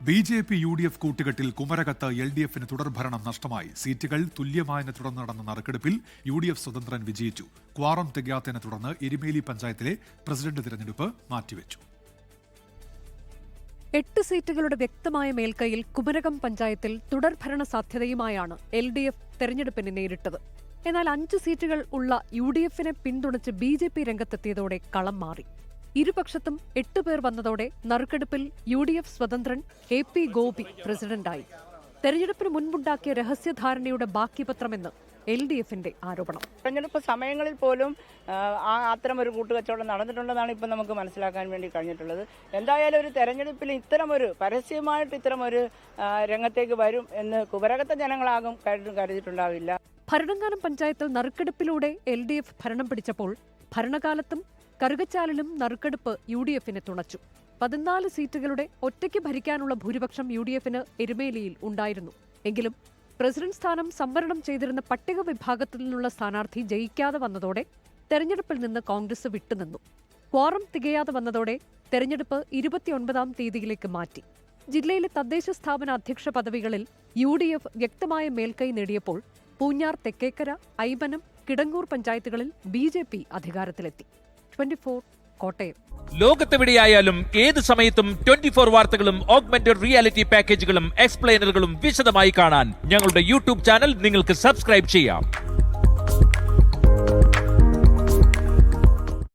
BJP UDF കൂട്ടുകെട്ടിൽ കുമരകത്ത് LDFന് തുടർഭരണം നഷ്ടമായി. സീറ്റുകൾ തുല്യമായതിനെ തുടർന്ന് നടന്ന നറുക്കെടുപ്പിൽ UDF സ്വതന്ത്രൻ വിജയിച്ചു. ക്വാറം തികയാത്തതിനെ തുടർന്ന് എരുമേലി പഞ്ചായത്തിലെ പ്രസിഡന്റ് തിരഞ്ഞെടുപ്പ് മാറ്റിവെച്ചു. 8 സീറ്റുകളുടെ വ്യക്തമായ മേൽക്കൈയിൽ കുമരകം പഞ്ചായത്തിൽ തുടർഭരണ സാധ്യതയുമായാണ് LDF തെരഞ്ഞെടുപ്പിനെ നേരിട്ടത്. എന്നാൽ 5 സീറ്റുകൾ ഉള്ള UDFനെ പിന്തുണച്ച് BJP രംഗത്തെത്തിയതോടെ കളം മാറി. ഇരുപക്ഷത്തും 8 പേർ വന്നതോടെ നറുക്കെടുപ്പിൽ UDF സ്വതന്ത്രൻ AP ഗോപി പ്രസിഡന്റായി. തെരഞ്ഞെടുപ്പിന് മുൻപുണ്ടാക്കിയ രഹസ്യധാരണയുടെ ബാക്കിപത്രമെന്ന് LDFന്റെ ആരോപണം. തെരഞ്ഞെടുപ്പ് സമയങ്ങളിൽ പോലും അത്തരം ഒരു കൂട്ടുകച്ചവടം നടന്നിട്ടുണ്ടെന്നാണ് ഇപ്പം നമുക്ക് മനസ്സിലാക്കാൻ വേണ്ടി കഴിഞ്ഞിട്ടുള്ളത്. എന്തായാലും ഒരു തെരഞ്ഞെടുപ്പിൽ ഇത്തരമൊരു പരസ്യമായിട്ട് ഇത്തരമൊരു രംഗത്തേക്ക് വരും എന്ന് കുമരകത്തെ ജനങ്ങളാകും കരുതിയിട്ടുണ്ടാവില്ല. ഭരണങ്ങാനം പഞ്ചായത്തിൽ നറുക്കെടുപ്പിലൂടെ LDF ഭരണം പിടിച്ചപ്പോൾ ഭരണകാലത്തും കറുകച്ചാലിലും നറുക്കെടുപ്പ് UDFനെ തുണച്ചു. 14 സീറ്റുകളുടെ ഒറ്റയ്ക്ക് ഭരിക്കാനുള്ള ഭൂരിപക്ഷം UDFന് എരുമേലിയിൽ ഉണ്ടായിരുന്നു. എങ്കിലും പ്രസിഡന്റ് സ്ഥാനം സംവരണം ചെയ്തിരുന്ന പട്ടിക വിഭാഗത്തിൽ നിന്നുള്ള സ്ഥാനാർത്ഥി ജയിക്കാതെ വന്നതോടെ തെരഞ്ഞെടുപ്പിൽ നിന്ന് കോൺഗ്രസ് വിട്ടുനിന്നു. ക്വാറം തികയാതെ വന്നതോടെ തെരഞ്ഞെടുപ്പ് 29-ാം തീയതിയിലേക്ക് മാറ്റി. ജില്ലയിലെ തദ്ദേശ സ്ഥാപന അധ്യക്ഷ പദവികളിൽ UDF വ്യക്തമായ മേൽക്കൈ നേടിയപ്പോൾ പൂഞ്ഞാർ, തെക്കേക്കര, ഐമനം, കിടങ്ങൂർ പഞ്ചായത്തുകളിൽ BJP അധികാരത്തിലെത്തി. 24 കോട്ടയം. ലോകത്തെവിടെയായാലും ഏത് സമയത്തും 24 വാർത്തകളും ഓഗ്മെന്റഡ് റിയാലിറ്റി പാക്കേജുകളും എക്സ്പ്ലെയിനറുകളും വിശദമായി കാണാൻ ഞങ്ങളുടെ YouTube ചാനൽ നിങ്ങൾക്ക് സബ്സ്ക്രൈബ് ചെയ്യാം.